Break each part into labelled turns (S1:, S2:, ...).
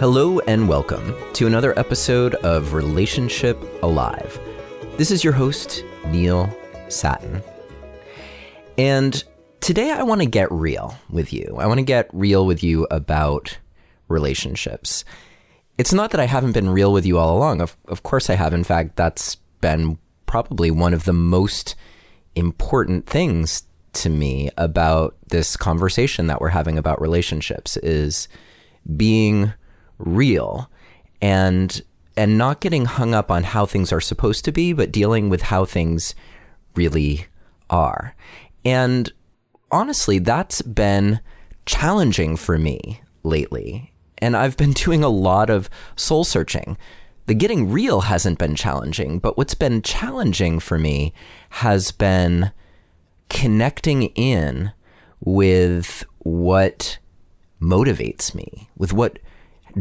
S1: Hello and welcome to another episode of Relationship Alive. This is your host, Neil Satin. And today I want to get real with you. I want to get real with you about relationships. It's not that I haven't been real with you all along. Of course I have. In fact, that's been probably one of the most important things to me about this conversation that we're having about relationships is being real and not getting hung up on how things are supposed to be, but dealing with how things really are. And honestly, that's been challenging for me lately. And I've been doing a lot of soul searching. The getting real hasn't been challenging, but what's been challenging for me has been connecting in with what motivates me, with what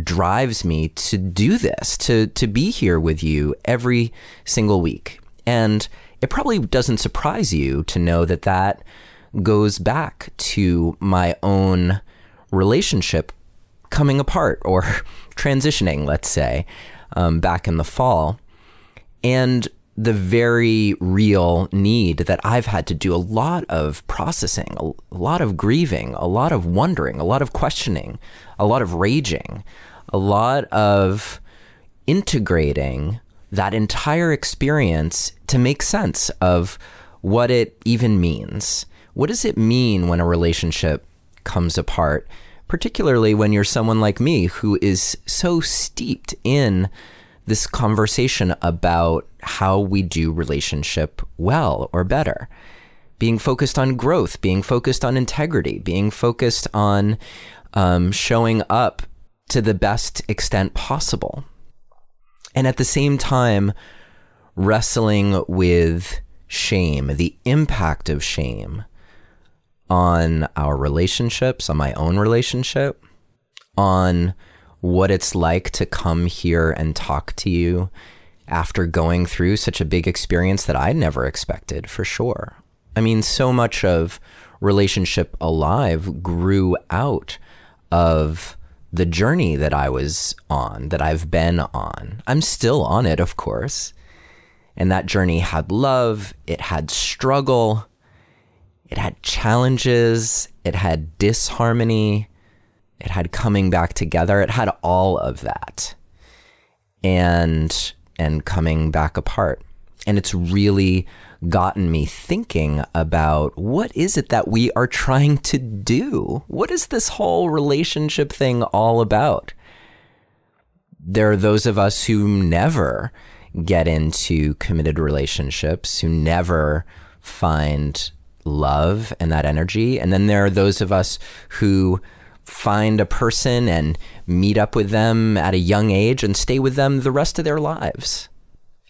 S1: drives me to do this, to be here with you every single week. And it probably doesn't surprise you to know that that goes back to my own relationship coming apart or transitioning, let's say, back in the fall. And the very real need that I've had to do a lot of processing, a lot of grieving, a lot of wondering, a lot of questioning, a lot of raging, a lot of integrating that entire experience to make sense of what it even means. What does it mean when a relationship comes apart, particularly when you're someone like me who is so steeped in this conversation about how we do relationship well or better, being focused on growth, being focused on integrity, being focused on showing up to the best extent possible. And at the same time, wrestling with shame, the impact of shame on our relationships, on my own relationship, on what it's like to come here and talk to you after going through such a big experience that I never expected, for sure. I mean, so much of Relationship Alive grew out of the journey that I was on, that I've been on. I'm still on it, of course. And that journey had love, it had struggle, it had challenges, it had disharmony, it had coming back together. It had all of that and coming back apart. And it's really gotten me thinking about what is it that we are trying to do? What is this whole relationship thing all about? There are those of us who never get into committed relationships, who never find love and that energy. And then there are those of us who find a person and meet up with them at a young age and stay with them the rest of their lives.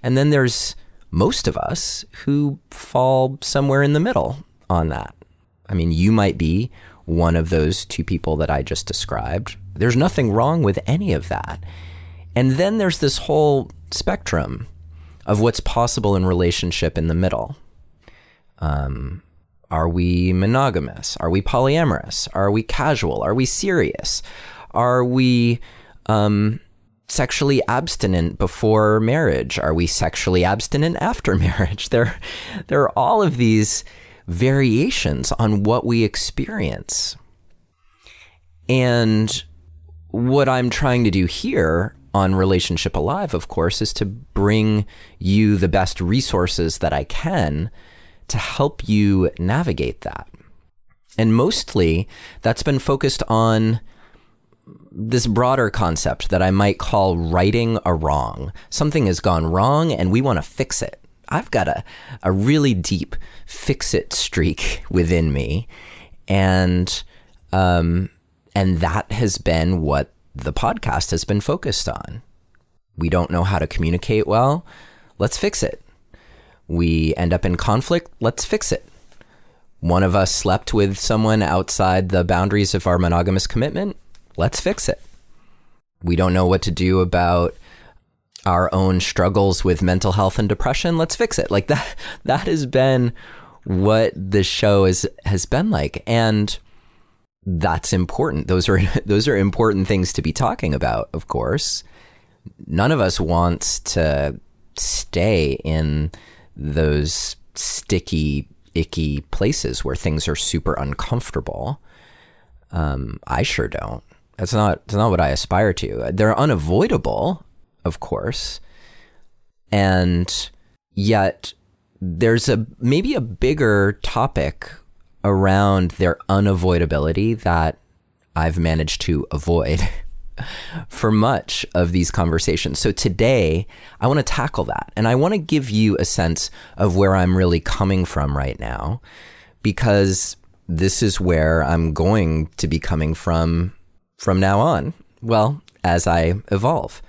S1: And then there's most of us who fall somewhere in the middle on that. I mean, you might be one of those two people that I just described. There's nothing wrong with any of that. And then there's this whole spectrum of what's possible in relationship in the middle. Are we monogamous? Are we polyamorous? Are we casual? Are we serious? Are we sexually abstinent before marriage? Are we sexually abstinent after marriage? There are all of these variations on what we experience. And what I'm trying to do here on Relationship Alive, of course, is to bring you the best resources that I can to help you navigate that. And mostly that's been focused on this broader concept that I might call righting a wrong. Something has gone wrong and we want to fix it. I've got a really deep fix-it streak within me. And that has been what the podcast has been focused on. We don't know how to communicate well. Let's fix it. We end up in conflict. Let's fix it. One of us slept with someone outside the boundaries of our monogamous commitment. Let's fix it. We don't know what to do about our own struggles with mental health and depression. Let's fix it. Like that has been what the show has been like. And that's important. Those are important things to be talking about, of course. None of us wants to stay in those sticky, icky places where things are super uncomfortable. I sure don't. That's not what I aspire to. They're unavoidable, of course. And yet there's maybe a bigger topic around their unavoidability that I've managed to avoid for much of these conversations. So today I want to tackle that, and I want to give you a sense of where I'm really coming from right now, because this is where I'm going to be coming from now on. Well, as I evolve.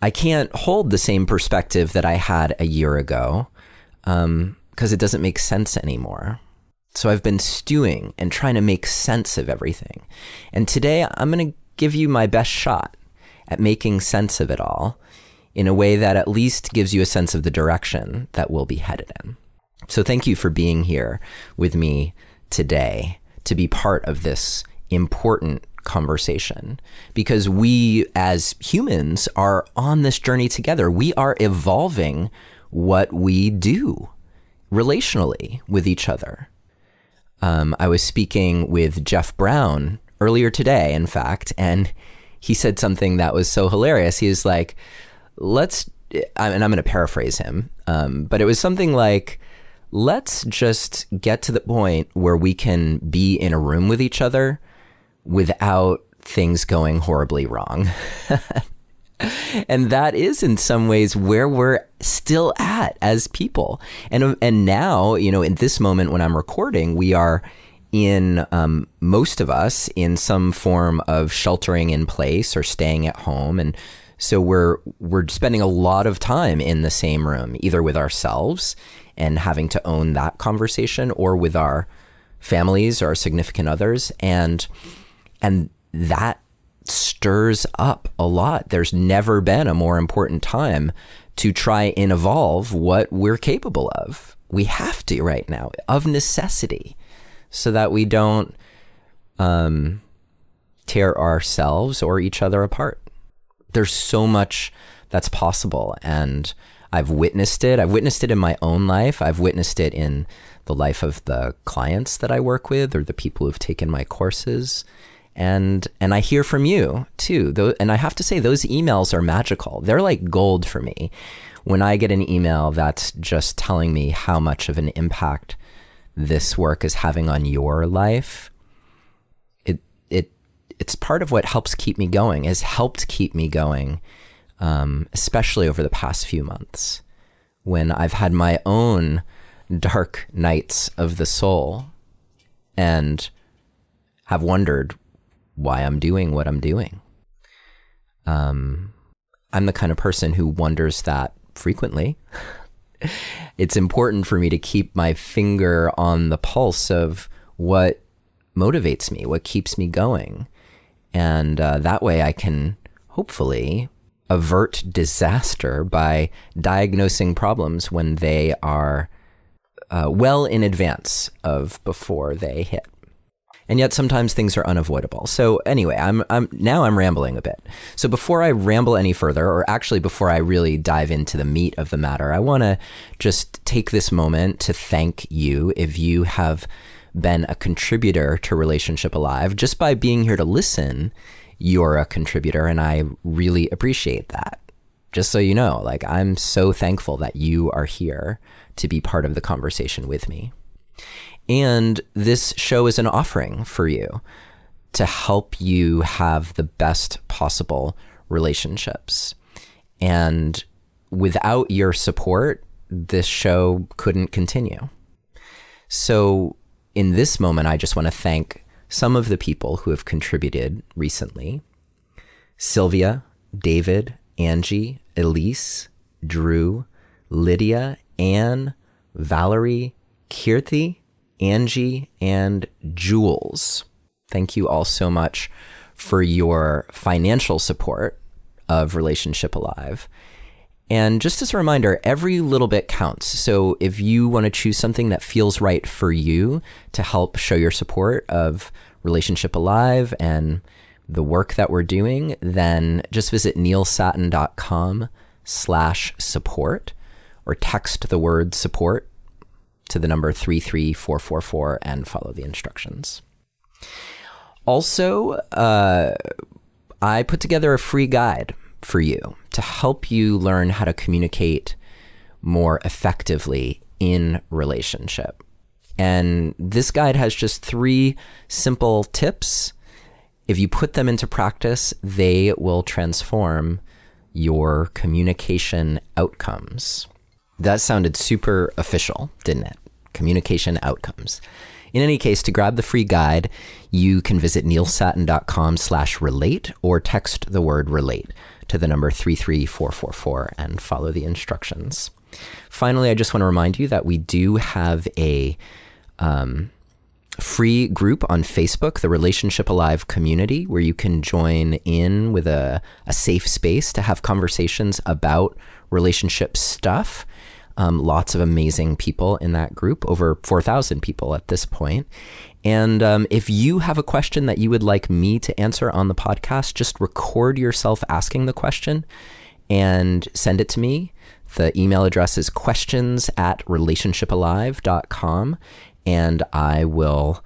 S1: I can't hold the same perspective that I had a year ago, because it doesn't make sense anymore. So I've been stewing and trying to make sense of everything. And today I'm going to give you my best shot at making sense of it all in a way that at least gives you a sense of the direction that we'll be headed in. So thank you for being here with me today to be part of this important conversation, because we as humans are on this journey together. We are evolving what we do relationally with each other. I was speaking with Jeff Brown earlier today, in fact, and he said something that was so hilarious. He was like, and I'm going to paraphrase him, but it was something like, let's just get to the point where we can be in a room with each other without things going horribly wrong. And that is in some ways where we're still at as people. And now, in this moment when I'm recording, we are in, most of us, in some form of sheltering in place or staying at home. And so we're spending a lot of time in the same room, either with ourselves and having to own that conversation, or with our families or our significant others. And that stirs up a lot. There's never been a more important time to try and evolve what we're capable of. We have to right now, of necessity, so that we don't tear ourselves or each other apart. There's so much that's possible, and I've witnessed it. I've witnessed it in my own life. I've witnessed it in the life of the clients that I work with, or the people who've taken my courses. And I hear from you too. And I have to say, those emails are magical. They're like gold for me. When I get an email that's just telling me how much of an impact this work is having on your life, it's part of what helps keep me going, has helped keep me going, especially over the past few months, when I've had my own dark nights of the soul and have wondered why I'm doing what I'm doing. I'm the kind of person who wonders that frequently. It's important for me to keep my finger on the pulse of what motivates me, what keeps me going. And that way I can hopefully avert disaster by diagnosing problems when they are well in advance of before they hit. And yet sometimes things are unavoidable. So anyway, I'm rambling a bit. So before I ramble any further, or actually before I really dive into the meat of the matter, I want to just take this moment to thank you if you have been a contributor to Relationship Alive. Just by being here to listen, you're a contributor, and I really appreciate that. Just so you know, I'm so thankful that you are here to be part of the conversation with me. And this show is an offering for you to help you have the best possible relationships. And without your support, this show couldn't continue. So in this moment, I just want to thank some of the people who have contributed recently: Sylvia, David, Angie, Elise, Drew, Lydia, Anne, Valerie, Kirti, Angie, and Jules. Thank you all so much for your financial support of Relationship Alive. And just as a reminder, every little bit counts. So if you want to choose something that feels right for you to help show your support of Relationship Alive and the work that we're doing, then just visit neilsattin.com/support or text the word support to the number 33444 and follow the instructions. Also, I put together a free guide for you to help you learn how to communicate more effectively in relationship. And this guide has just 3 simple tips. If you put them into practice, they will transform your communication outcomes. That sounded super official, didn't it? Communication outcomes. In any case, to grab the free guide, you can visit neilsattin.com/relate or text the word relate to the number 33444 and follow the instructions. Finally, I just want to remind you that we do have a free group on Facebook, the Relationship Alive community, where you can join in with a safe space to have conversations about relationship stuff. Lots of amazing people in that group, over 4,000 people at this point. And if you have a question that you would like me to answer on the podcast, just record yourself asking the question and send it to me. The email address is questions@relationshipalive.com, and I will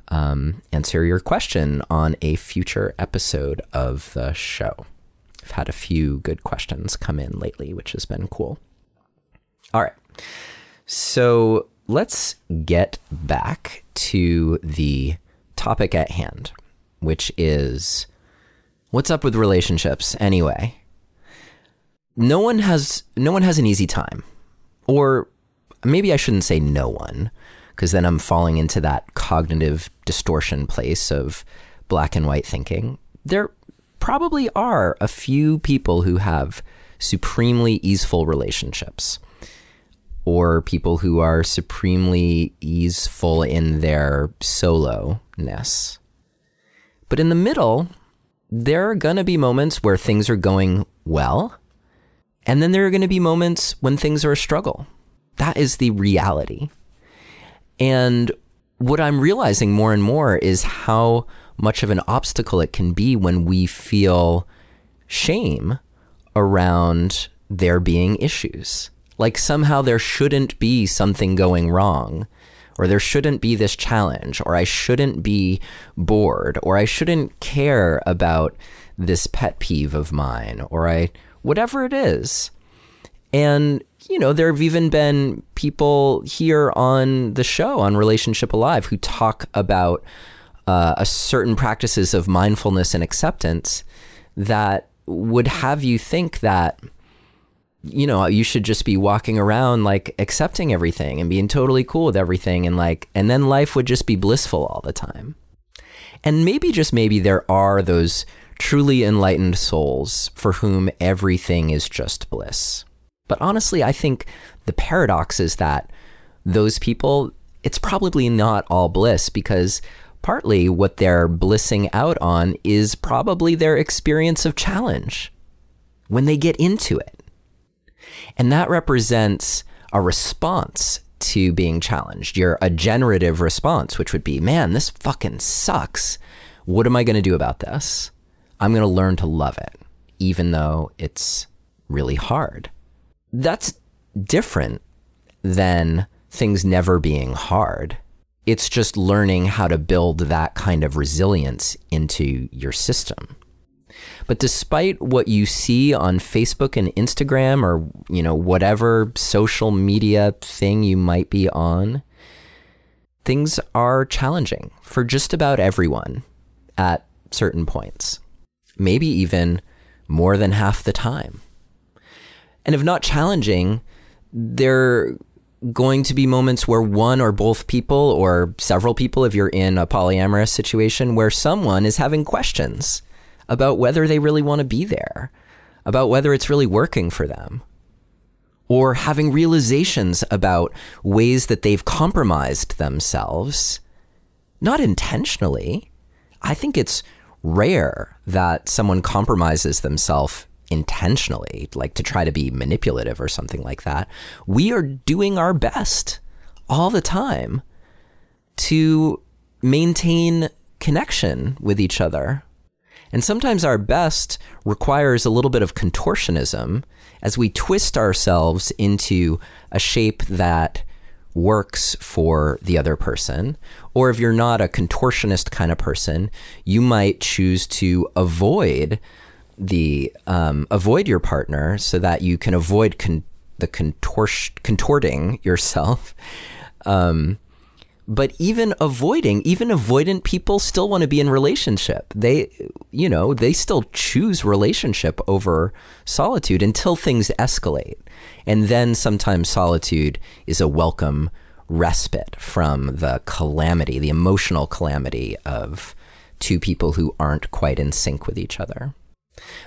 S1: answer your question on a future episode of the show. I've had a few good questions come in lately, which has been cool. All right, so let's get back to the topic at hand, which is what's up with relationships anyway? No one has an easy time, or maybe I shouldn't say no one, because then I'm falling into that cognitive distortion place of black and white thinking. There probably are a few people who have supremely easeful relationships, or people who are supremely easeful in their solo-ness. But in the middle, there are going to be moments where things are going well, and then there are going to be moments when things are a struggle. That is the reality. And what I'm realizing more and more is how much of an obstacle it can be when we feel shame around there being issues. Like somehow there shouldn't be something going wrong, or there shouldn't be this challenge, or I shouldn't be bored, or I shouldn't care about this pet peeve of mine, or whatever it is. And, you know, there have even been people here on the show, on Relationship Alive, who talk about a certain practices of mindfulness and acceptance that would have you think that, you know, you should just be walking around like accepting everything and being totally cool with everything, and then life would just be blissful all the time. And maybe, just maybe, there are those truly enlightened souls for whom everything is just bliss. But honestly, I think the paradox is that those people, it's probably not all bliss, because partly what they're blissing out on is probably their experience of challenge when they get into it. And that represents a response to being challenged. A generative response, which would be, man, this fucking sucks. What am I going to do about this? I'm going to learn to love it, even though it's really hard. That's different than things never being hard. It's just learning how to build that kind of resilience into your system. But despite what you see on Facebook and Instagram, or, you know, whatever social media thing you might be on, things are challenging for just about everyone at certain points, maybe even more than half the time. And if not challenging, there are going to be moments where one or both people, or several people, if you're in a polyamorous situation, where someone is having questions about whether they really want to be there, about whether it's really working for them, or having realizations about ways that they've compromised themselves, not intentionally. I think it's rare that someone compromises themselves intentionally, like to try to be manipulative or something like that. We are doing our best all the time to maintain connection with each other. And sometimes our best requires a little bit of contortionism as we twist ourselves into a shape that works for the other person. Or if you're not a contortionist kind of person, you might choose to avoid your partner so that you can avoid contorting yourself. But even avoidant people still want to be in relationship. They still choose relationship over solitude until things escalate. And then sometimes solitude is a welcome respite from the calamity, the emotional calamity of two people who aren't quite in sync with each other.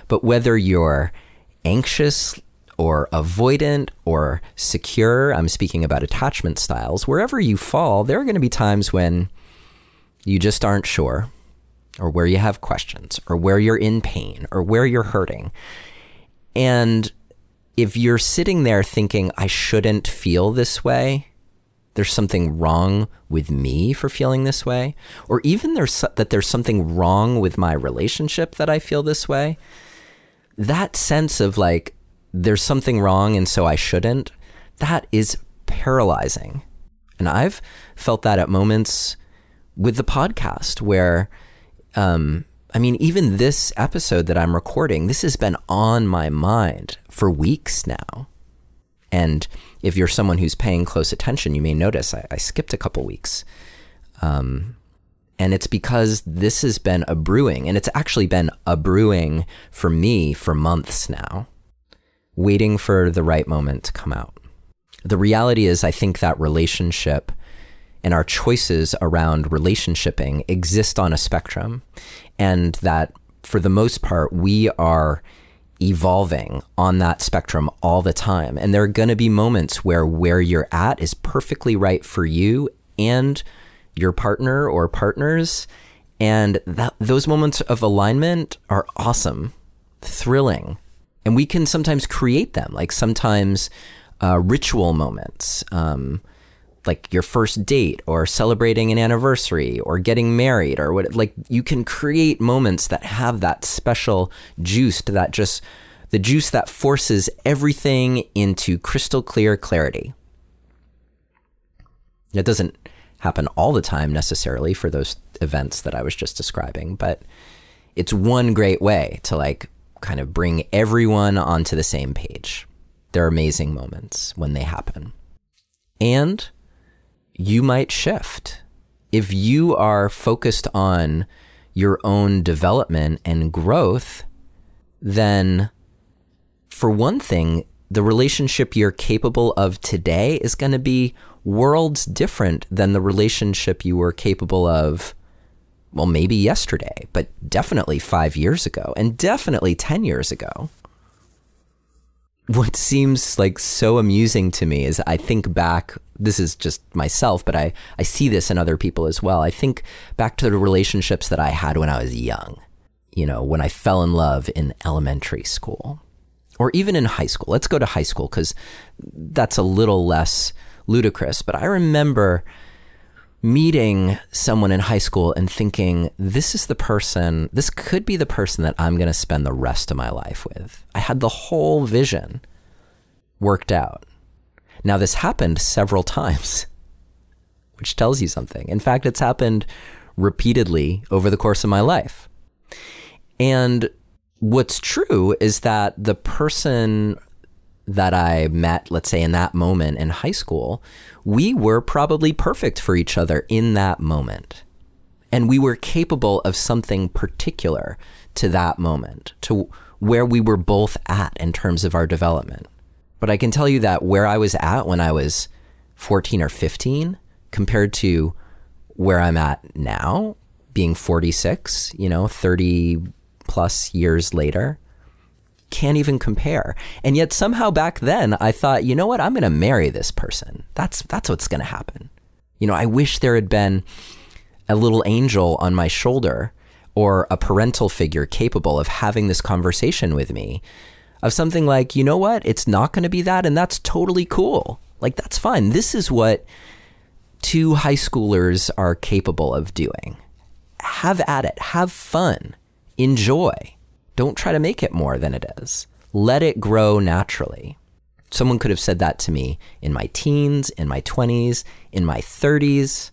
S1: But whether you're anxious or avoidant or secure, I'm speaking about attachment styles, wherever you fall, there are going to be times when you just aren't sure, or where you have questions, or where you're in pain, or where you're hurting. And if you're sitting there thinking, I shouldn't feel this way, there's something wrong with me for feeling this way, or even that there's something wrong with my relationship that I feel this way, that sense of like, there's something wrong and so I shouldn't, that is paralyzing. And I've felt that at moments with the podcast where, even this episode that I'm recording, this has been on my mind for weeks now. And if you're someone who's paying close attention, you may notice I skipped a couple weeks. And it's because this has been a brewing, and it's actually been a brewing for me for months now, waiting for the right moment to come out. The reality is, I think that relationship and our choices around relationshiping exist on a spectrum, and that for the most part, we are evolving on that spectrum all the time. And there are going to be moments where you're at is perfectly right for you and your partner or partners. And those moments of alignment are awesome, thrilling. And we can sometimes create them, like sometimes ritual moments, like your first date or celebrating an anniversary or getting married or what, like you can create moments that have that special juice, the juice that forces everything into crystal clear clarity. It doesn't happen all the time necessarily for those events that I was just describing, but it's one great way to like kind of bring everyone onto the same page. They're amazing moments when they happen. And you might shift. If you are focused on your own development and growth, then for one thing, the relationship you're capable of today is going to be worlds different than the relationship you were capable of, well, maybe yesterday, but definitely 5 years ago and definitely 10 years ago. What seems like so amusing to me is I think back, this is just myself, but I see this in other people as well. I think back to the relationships that I had when I was young, when I fell in love in elementary school or even in high school. Let's go to high school because that's a little less ludicrous. But I remember meeting someone in high school and thinking, this could be the person that I'm going to spend the rest of my life with. I had the whole vision worked out. Now, this happened several times, which tells you something. In fact, it's happened repeatedly over the course of my life. And what's true is that the person that I met, let's say in that moment in high school, we were probably perfect for each other in that moment. And we were capable of something particular to that moment, to where we were both at in terms of our development. But I can tell you that where I was at when I was 14 or 15 compared to where I'm at now, being 46, 30 plus years later, can't even compare. And yet somehow back then I thought, you know what, I'm going to marry this person. That's what's going to happen. I wish there had been a little angel on my shoulder or a parental figure capable of having this conversation with me of something like, you know what, it's not going to be that. And that's totally cool. Like, that's fine. This is what two high schoolers are capable of doing. have at it. Have fun. Enjoy. Don't try to make it more than it is. Let it grow naturally. Someone could have said that to me in my teens, in my 20s, in my 30s,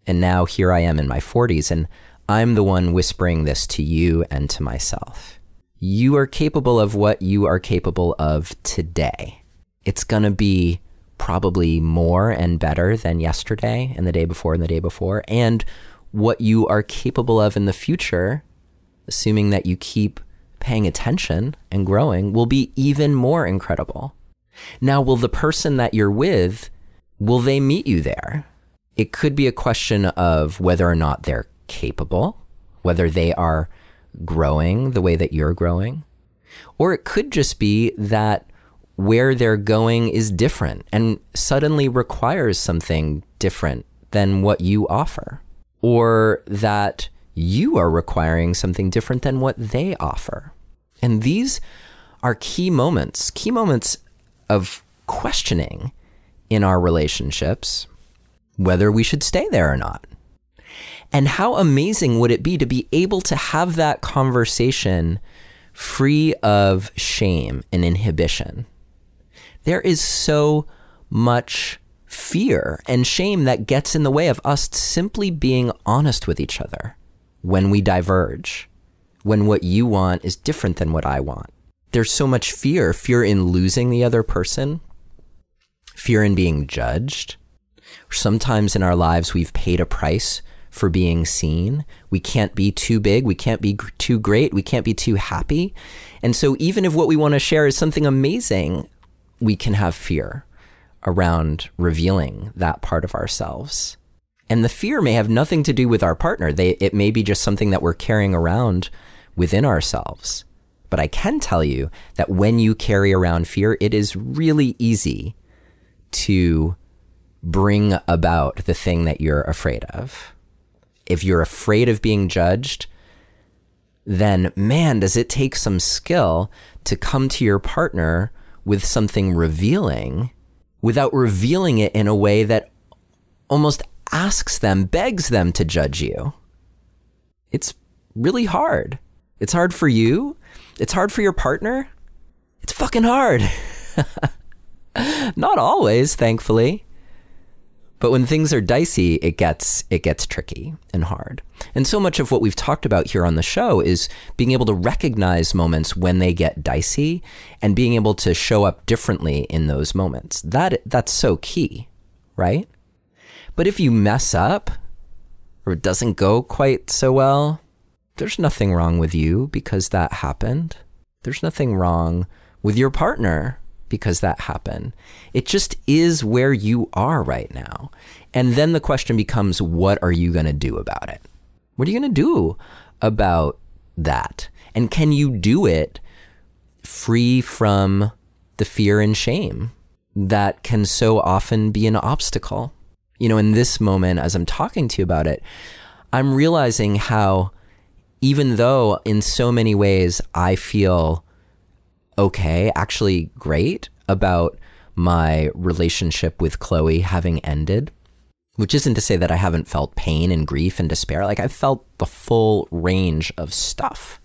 S1: and now here I am in my 40s, and I'm the one whispering this to you and to myself. You are capable of what you are capable of today. It's going to be probably more and better than yesterday and the day before and the day before, and what you are capable of in the future, assuming that you keep paying attention and growing, will be even more incredible. Now, will the person that you're with, will they meet you there? It could be a question of whether or not they're capable, whether they are growing the way that you're growing, or it could just be that where they're going is different and suddenly requires something different than what you offer, or that you are requiring something different than what they offer. And these are key moments of questioning in our relationships, whether we should stay there or not. And how amazing would it be to be able to have that conversation free of shame and inhibition? There is so much fear and shame that gets in the way of us simply being honest with each other when we diverge, when what you want is different than what I want. There's so much fear in losing the other person, fear in being judged. Sometimes in our lives, we've paid a price for being seen. We can't be too big. We can't be too great. We can't be too happy. And so even if what we want to share is something amazing, we can have fear around revealing that part of ourselves. And the fear may have nothing to do with our partner. It may be just something that we're carrying around within ourselves. But I can tell you that when you carry around fear, it is really easy to bring about the thing that you're afraid of. If you're afraid of being judged, then man, does it take some skill to come to your partner with something revealing without revealing it in a way that almost asks them, begs them to judge you. It's really hard. It's hard for you. It's hard for your partner. It's fucking hard. Not always, thankfully. But when things are dicey, it gets tricky and hard. And so much of what we've talked about here on the show is being able to recognize moments when they get dicey and being able to show up differently in those moments. That's so key, right? But if you mess up or it doesn't go quite so well, there's nothing wrong with you because that happened. There's nothing wrong with your partner because that happened. It just is where you are right now. And then the question becomes, what are you going to do about it? What are you going to do about that? And can you do it free from the fear and shame that can so often be an obstacle? You know, in this moment, as I'm talking to you about it, I'm realizing how, even though in so many ways I feel okay, actually great about my relationship with Chloe having ended, which isn't to say that I haven't felt pain and grief and despair. Like, I've felt the full range of stuff.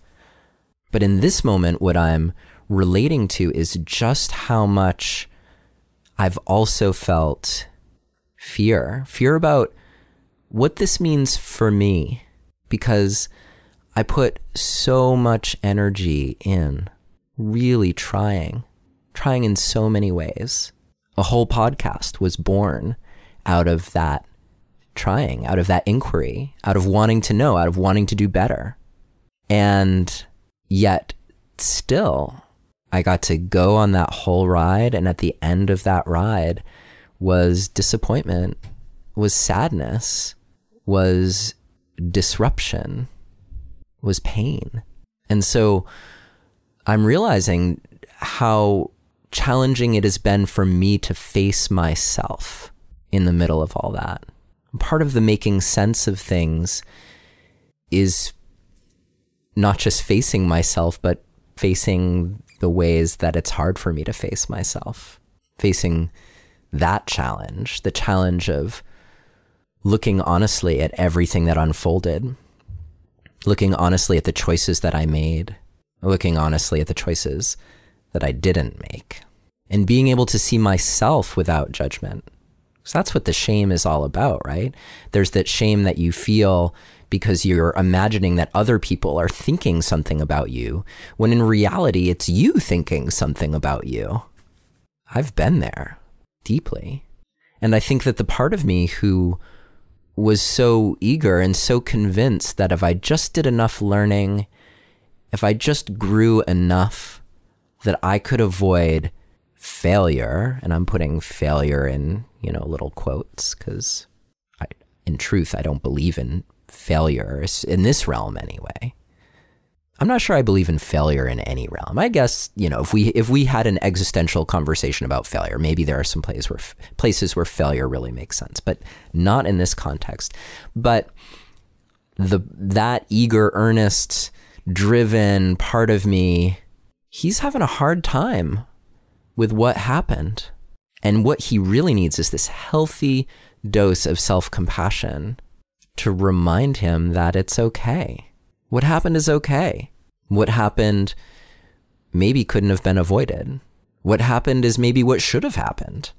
S1: But in this moment, what I'm relating to is just how much I've also felt fear about what this means for me, because I put so much energy in really trying in so many ways. A whole podcast was born out of that trying, out of that inquiry, out of wanting to know, out of wanting to do better. And yet still, I got to go on that whole ride, and at the end of that ride was disappointment, was sadness, was disruption, was pain. And so I'm realizing how challenging it has been for me to face myself in the middle of all that. Part of the making sense of things is not just facing myself, but facing the ways that it's hard for me to face myself. Facing that challenge, the challenge of looking honestly at everything that unfolded, looking honestly at the choices that I made, looking honestly at the choices that I didn't make, and being able to see myself without judgment. So that's what the shame is all about, right? There's that shame that you feel because you're imagining that other people are thinking something about you, when in reality, it's you thinking something about you. I've been there deeply. And I think that the part of me who was so eager and so convinced that if I just did enough learning, if I just grew enough, that I could avoid failure, and I'm putting failure in, little quotes, because in truth, I don't believe in failure in this realm anyway. I'm not sure I believe in failure in any realm. I guess, if we had an existential conversation about failure, maybe there are some places where failure really makes sense, but not in this context. But that eager, earnest, driven part of me, he's having a hard time with what happened. And what he really needs is this healthy dose of self-compassion to remind him that it's okay. What happened is okay. What happened maybe couldn't have been avoided. What happened is maybe what should have happened.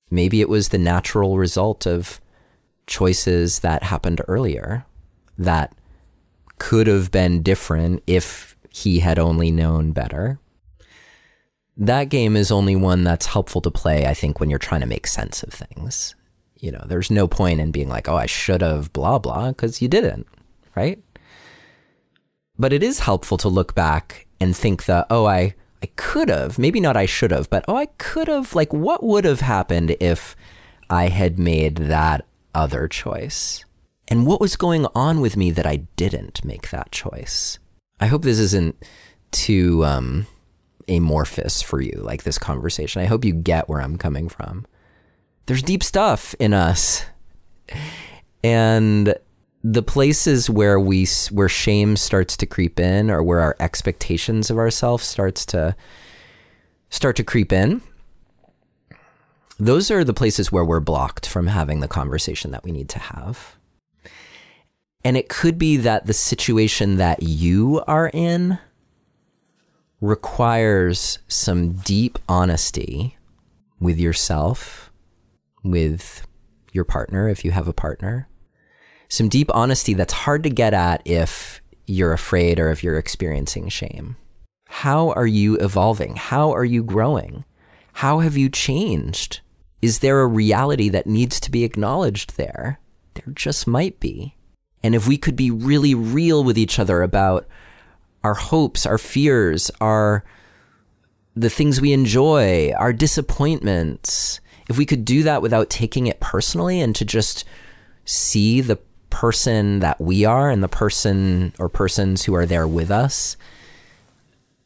S1: Maybe it was the natural result of choices that happened earlier that could have been different if he had only known better. That game is only one that's helpful to play, I think, when you're trying to make sense of things. There's no point in being like, oh, I should have blah, blah, because you didn't, right? But it is helpful to look back and think that, oh, I could have, maybe not I should have, but, oh, I could have, like, what would have happened if I had made that other choice? And what was going on with me that I didn't make that choice? I hope this isn't too amorphous for you, like this conversation. I hope you get where I'm coming from. There's deep stuff in us. And the places where shame starts to creep in, or where our expectations of ourselves start to creep in, those are the places where we're blocked from having the conversation that we need to have. And it could be that the situation that you are in requires some deep honesty with yourself, with your partner, if you have a partner. Some deep honesty that's hard to get at if you're afraid or if you're experiencing shame. How are you evolving? How are you growing? How have you changed? Is there a reality that needs to be acknowledged there? There just might be. And if we could be really real with each other about our hopes, our fears, the things we enjoy, our disappointments, if we could do that without taking it personally, and to just see the person that we are and the person or persons who are there with us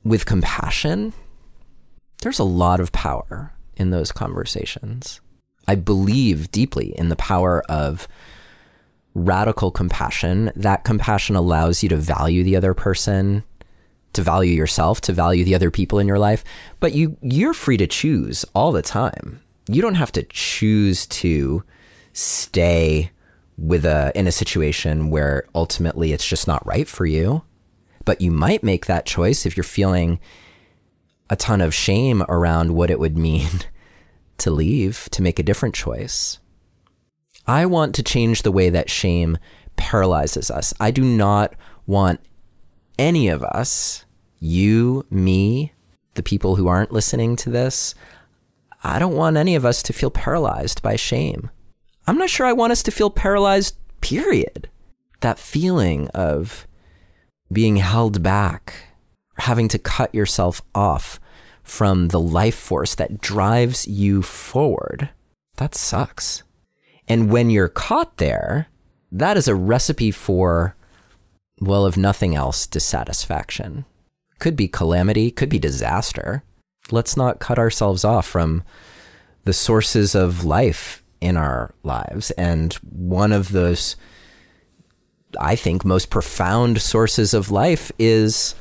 S1: with compassion, there's a lot of power in those conversations. I believe deeply in the power of radical compassion. That compassion allows you to value the other person, to value yourself, to value the other people in your life. But you're free to choose all the time. You don't have to choose to stay in a situation where ultimately it's just not right for you. But you might make that choice if you're feeling a ton of shame around what it would mean to leave, to make a different choice. I want to change the way that shame paralyzes us. I do not want any of us, you, me, the people who aren't listening to this, I don't want any of us to feel paralyzed by shame. I'm not sure I want us to feel paralyzed, period. That feeling of being held back, having to cut yourself off from the life force that drives you forward, that sucks. And when you're caught there, that is a recipe for, well, if nothing else, dissatisfaction. Could be calamity, could be disaster. Let's not cut ourselves off from the sources of life in our lives. And one of those, I think, most profound sources of life is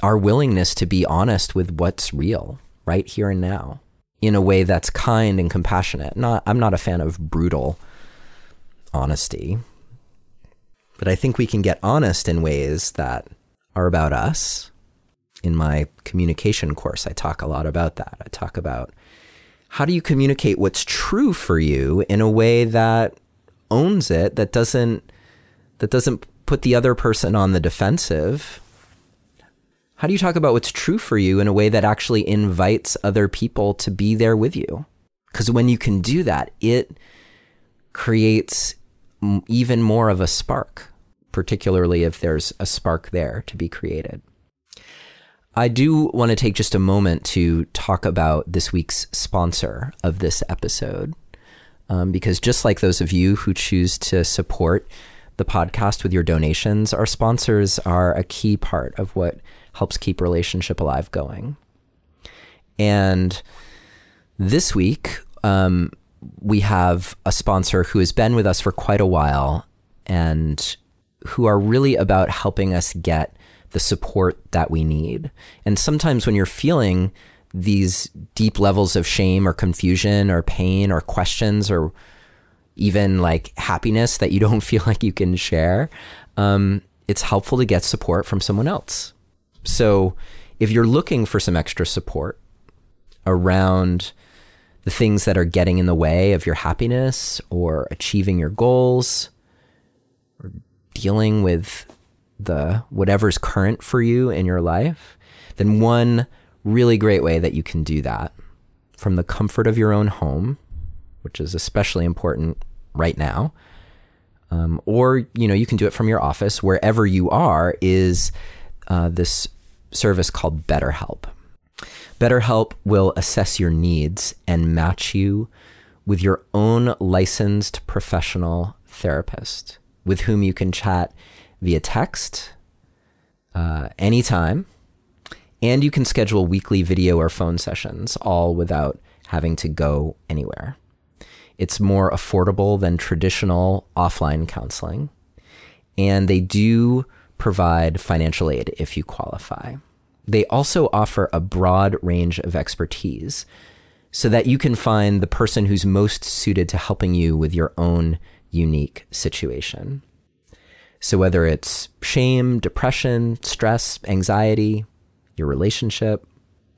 S1: our willingness to be honest with what's real right here and now. in a way that's kind and compassionate. I'm not a fan of brutal honesty, but I think we can get honest in ways that are about us. In my communication course, I talk a lot about that. I talk about how do you communicate what's true for you in a way that owns it, that doesn't put the other person on the defensive. How do you talk about what's true for you in a way that actually invites other people to be there with you? Because when you can do that, it creates even more of a spark, particularly if there's a spark there to be created. I do want to take just a moment to talk about this week's sponsor of this episode, because just like those of you who choose to support the podcast with your donations, our sponsors are a key part of what helps keep Relationship Alive going. And this week, we have a sponsor who has been with us for quite a while and who are really about helping us get the support that we need. And sometimes when you're feeling these deep levels of shame or confusion or pain or questions or even like happiness that you don't feel like you can share, it's helpful to get support from someone else. So if you're looking for some extra support around the things that are getting in the way of your happiness or achieving your goals or dealing with the whatever's current for you in your life, then one really great way that you can do that from the comfort of your own home, which is especially important right now, or you can do it from your office, wherever you are, is this service called BetterHelp. BetterHelp will assess your needs and match you with your own licensed professional therapist with whom you can chat via text anytime, and you can schedule weekly video or phone sessions, all without having to go anywhere. It's more affordable than traditional offline counseling, and they do provide financial aid if you qualify. They also offer a broad range of expertise so that you can find the person who's most suited to helping you with your own unique situation. So whether it's shame, depression, stress, anxiety, your relationship,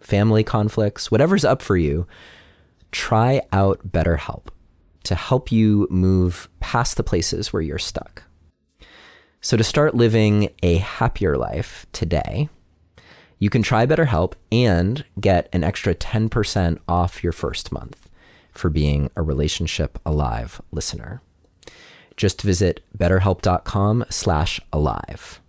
S1: family conflicts, whatever's up for you, try out BetterHelp to help you move past the places where you're stuck. So to start living a happier life today, you can try BetterHelp and get an extra 10% off your first month for being a Relationship Alive listener. Just visit betterhelp.com/alive.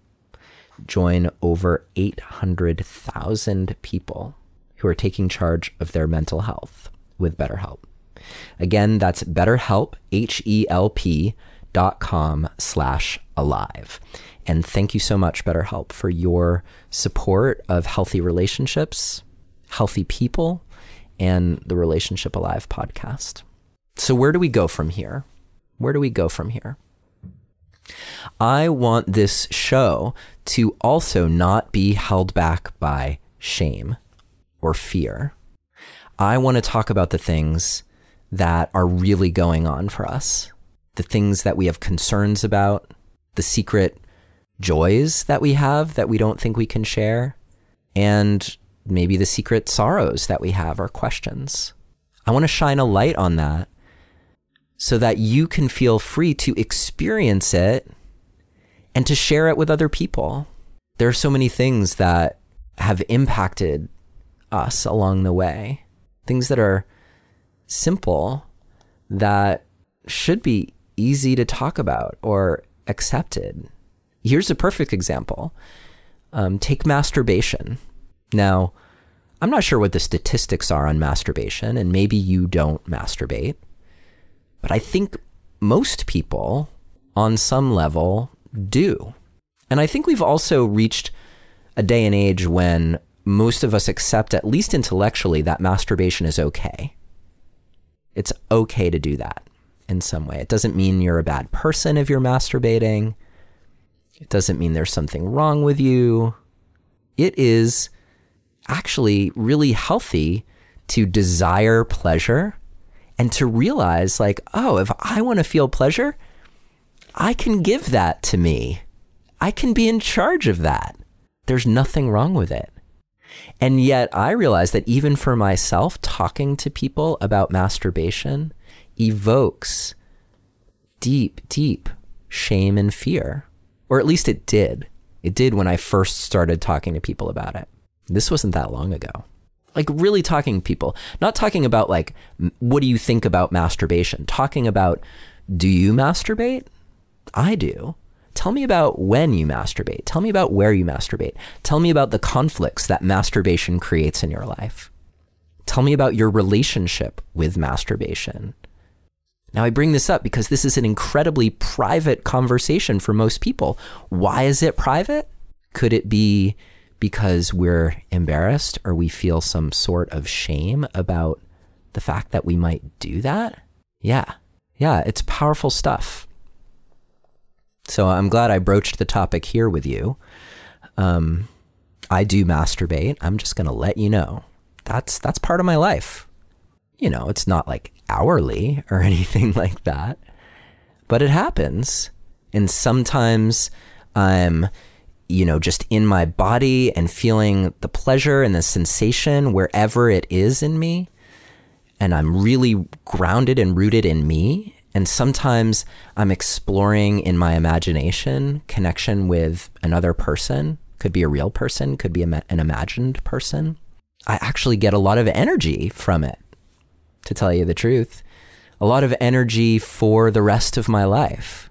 S1: Join over 800,000 people who are taking charge of their mental health with BetterHelp. Again, that's BetterHelp, HELP.com/alive. And thank you so much, BetterHelp, for your support of healthy relationships, healthy people, and the Relationship Alive podcast. So where do we go from here? Where do we go from here? I want this show to also not be held back by shame or fear. I want to talk about the things that are really going on for us, the things that we have concerns about, the secret joys that we have that we don't think we can share, and maybe the secret sorrows that we have or questions. I want to shine a light on that so that you can feel free to experience it and to share it with other people. There are so many things that have impacted us along the way, things that are simple that should be easy to talk about or accepted. Here's a perfect example. Take masturbation. Now, I'm not sure what the statistics are on masturbation, and maybe you don't masturbate, but I think most people on some level do. And I think we've also reached a day and age when most of us accept, at least intellectually, that masturbation is okay. It's okay to do that in some way. It doesn't mean you're a bad person if you're masturbating. It doesn't mean there's something wrong with you. It is actually really healthy to desire pleasure and to realize like, oh, if I want to feel pleasure, I can give that to me. I can be in charge of that. There's nothing wrong with it. And yet I realize that even for myself, talking to people about masturbation evokes deep, deep shame and fear. Or at least it did. It did when I first started talking to people about it. This wasn't that long ago. Like really talking to people, not talking about like, what do you think about masturbation? Talking about, do you masturbate? I do. Tell me about when you masturbate. Tell me about where you masturbate. Tell me about the conflicts that masturbation creates in your life. Tell me about your relationship with masturbation. Now, I bring this up because this is an incredibly private conversation for most people. Why is it private? Could it be because we're embarrassed or we feel some sort of shame about the fact that we might do that? Yeah, it's powerful stuff. So I'm glad I broached the topic here with you. I do masturbate. I'm just going to let you know. That's part of my life. You know, it's not like hourly or anything like that, but it happens. And sometimes I'm, you know, just in my body and feeling the pleasure and the sensation wherever it is in me. And I'm really grounded and rooted in me. And sometimes I'm exploring in my imagination connection with another person. Could be a real person, could be an imagined person. I actually get a lot of energy from it, to tell you the truth. A lot of energy for the rest of my life.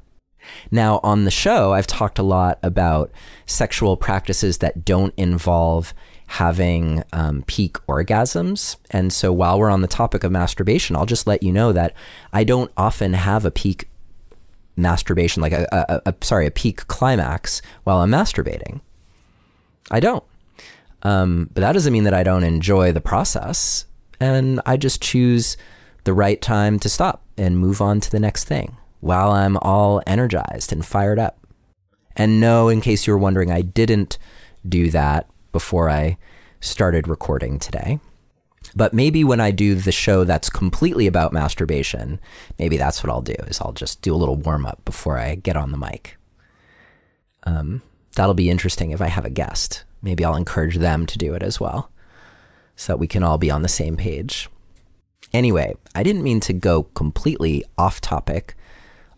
S1: Now, on the show, I've talked a lot about sexual practices that don't involve having peak orgasms. And so while we're on the topic of masturbation, I'll just let you know that I don't often have a peak masturbation, like a peak climax while I'm masturbating. I don't. But that doesn't mean that I don't enjoy the process. And I just choose the right time to stop and move on to the next thing while I'm all energized and fired up. And no, in case you were wondering, I didn't do that before I started recording today. But maybe when I do the show that's completely about masturbation, maybe that's what I'll do, is I'll just do a little warm up before I get on the mic. That'll be interesting if I have a guest. Maybe I'll encourage them to do it as well, so that we can all be on the same page. Anyway, I didn't mean to go completely off topic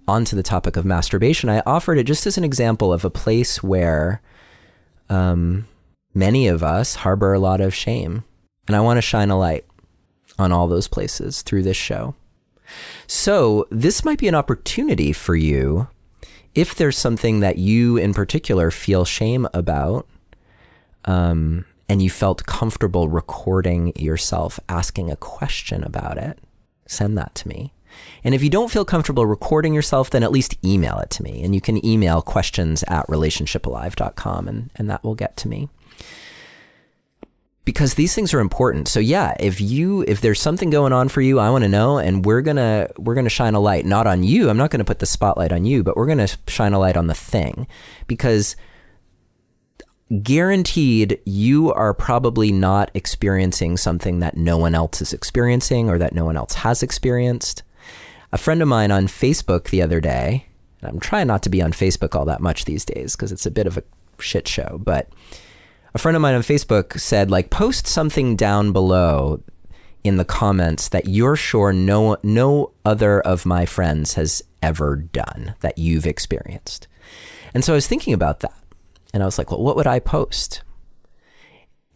S1: onto the topic of masturbation. I offered it just as an example of a place where many of us harbor a lot of shame. And I want to shine a light on all those places through this show. So this might be an opportunity for you, if there's something that you in particular feel shame about, and you felt comfortable recording yourself asking a question about it, send that to me. And if you don't feel comfortable recording yourself, then at least email it to me. And you can email questions@relationshipalive.com and that will get to me. Because these things are important. So yeah, if there's something going on for you, I want to know, and we're gonna shine a light, not on you. I'm not gonna put the spotlight on you, but we're gonna shine a light on the thing, because guaranteed you are probably not experiencing something that no one else is experiencing or that no one else has experienced. A friend of mine on Facebook the other day, and I'm trying not to be on Facebook all that much these days because it's a bit of a shit show, but a friend of mine on Facebook said, like, post something down below in the comments that you're sure no other of my friends has ever done that you've experienced. And so I was thinking about that. And I was like, well, what would I post?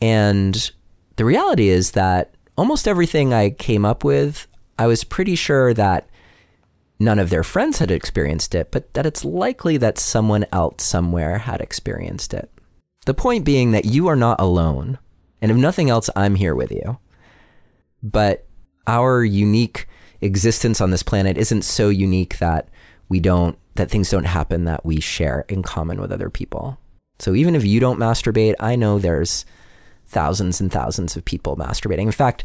S1: And the reality is that almost everything I came up with, I was pretty sure that none of their friends had experienced it, but that it's likely that someone else somewhere had experienced it. The point being that you are not alone. And if nothing else, I'm here with you. But our unique existence on this planet isn't so unique that things don't happen that we share in common with other people. So even if you don't masturbate, I know there's thousands and thousands of people masturbating. In fact,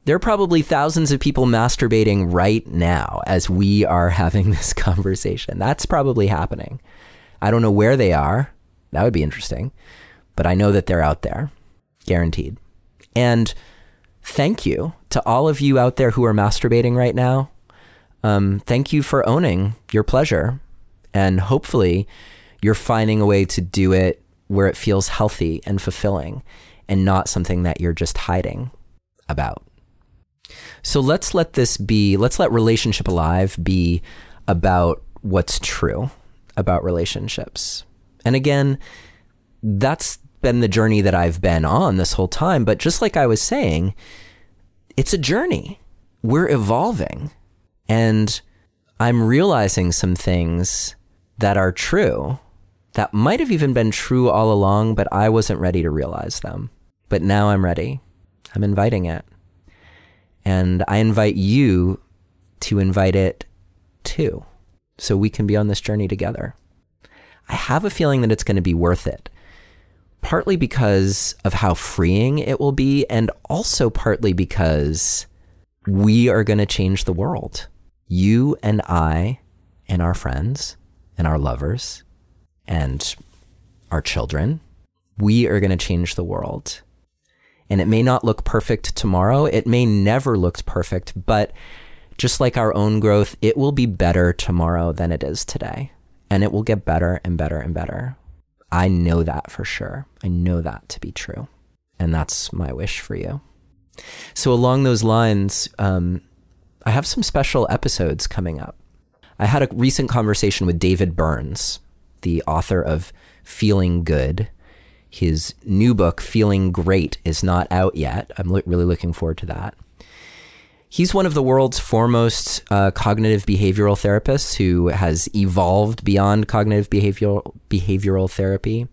S1: there are probably thousands of people masturbating right now as we are having this conversation. That's probably happening. I don't know where they are. That would be interesting. But I know that they're out there, guaranteed. And thank you to all of you out there who are masturbating right now. Thank you for owning your pleasure. And hopefully you're finding a way to do it where it feels healthy and fulfilling and not something that you're just hiding about. So let's let Relationship Alive be about what's true about relationships. And again, that's been the journey that I've been on this whole time. But just like I was saying, it's a journey. We're evolving. And I'm realizing some things that are true that might have even been true all along, but I wasn't ready to realize them. But now I'm ready. I'm inviting it. And I invite you to invite it too, so we can be on this journey together. I have a feeling that it's going to be worth it, partly because of how freeing it will be, and also partly because we are going to change the world. You and I and our friends and our lovers and our children, we are going to change the world. And it may not look perfect tomorrow. It may never look perfect, but just like our own growth, it will be better tomorrow than it is today. And it will get better and better and better. I know that for sure. I know that to be true. And that's my wish for you. So along those lines, I have some special episodes coming up. I had a recent conversation with David Burns, the author of Feeling Good. His new book, Feeling Great, is not out yet. I'm really looking forward to that. He's one of the world's foremost cognitive behavioral therapists who has evolved beyond cognitive behavioral therapy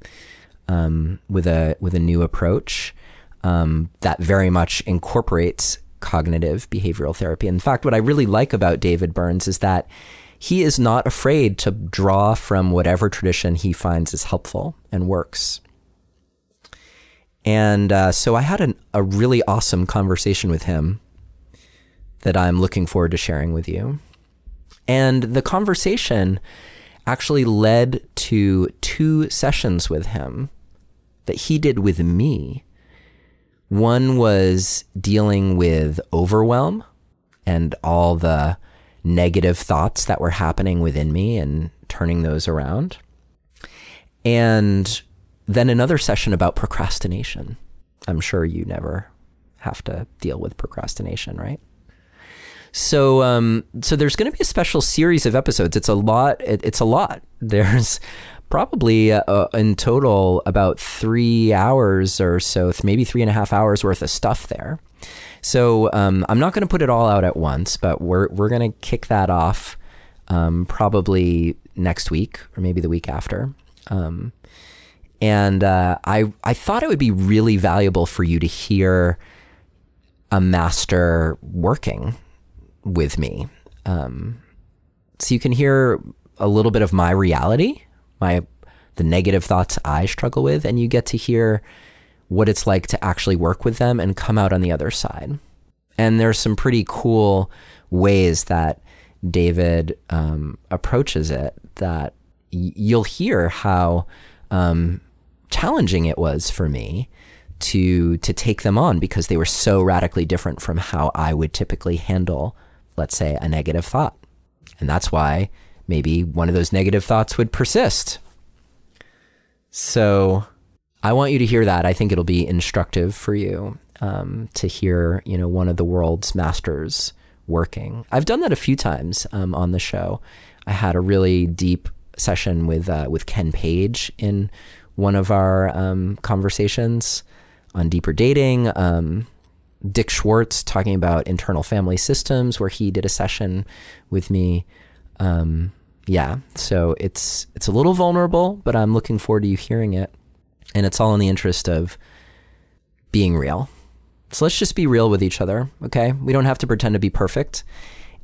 S1: with a new approach that very much incorporates cognitive behavioral therapy. In fact, what I really like about David Burns is that he is not afraid to draw from whatever tradition he finds is helpful and works. And so I had a really awesome conversation with him that I'm looking forward to sharing with you. And the conversation actually led to 2 sessions with him that he did with me. One was dealing with overwhelm and all the negative thoughts that were happening within me and turning those around. And then another session about procrastination. I'm sure you never have to deal with procrastination, right? So there's going to be a special series of episodes. It's a lot. There's probably in total about 3 hours or so, maybe 3.5 hours worth of stuff there. So I'm not going to put it all out at once, but we're going to kick that off probably next week or maybe the week after. And I thought it would be really valuable for you to hear a master working with me. So you can hear a little bit of my reality, the negative thoughts I struggle with, and you get to hear what it's like to actually work with them and come out on the other side. And there's some pretty cool ways that David approaches it that you'll hear how challenging it was for me to take them on, because they were so radically different from how I would typically handle, let's say, a negative thought. And that's why maybe one of those negative thoughts would persist. So I want you to hear that. I think it'll be instructive for you to hear, one of the world's masters working. I've done that a few times on the show. I had a really deep session with Ken Page in one of our conversations on deeper dating. Dick Schwartz talking about internal family systems, where he did a session with me. So it's a little vulnerable, but I'm looking forward to you hearing it. And it's all in the interest of being real. So let's just be real with each other, okay? We don't have to pretend to be perfect.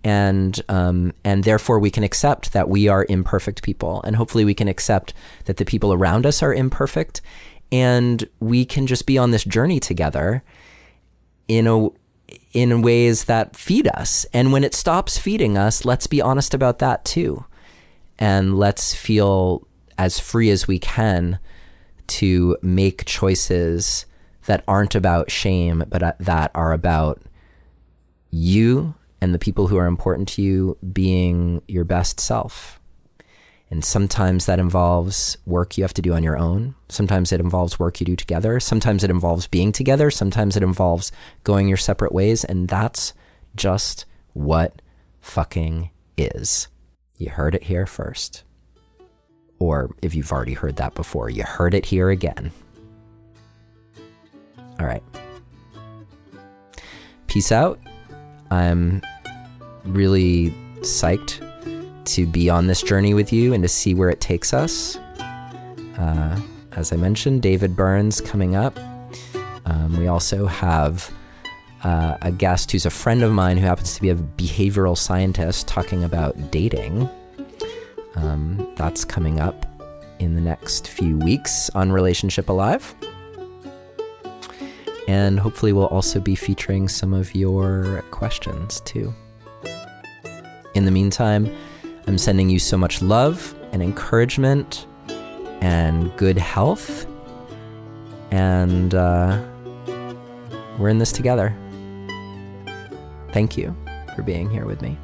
S1: And therefore we can accept that we are imperfect people. And hopefully we can accept that the people around us are imperfect. And we can just be on this journey together in ways that feed us. And when it stops feeding us, let's be honest about that too. And let's feel as free as we can to make choices that aren't about shame, but that are about you and the people who are important to you being your best self. And sometimes that involves work you have to do on your own. Sometimes it involves work you do together. Sometimes it involves being together. Sometimes it involves going your separate ways. And that's just what fucking is. You heard it here first. Or if you've already heard that before, you heard it here again. All right. Peace out. I'm really psyched to be on this journey with you and to see where it takes us. As I mentioned, David Burns coming up. We also have a guest who's a friend of mine who happens to be a behavioral scientist talking about dating. That's coming up in the next few weeks on Relationship Alive. And hopefully we'll also be featuring some of your questions too. In the meantime, I'm sending you so much love and encouragement and good health. And we're in this together. Thank you for being here with me.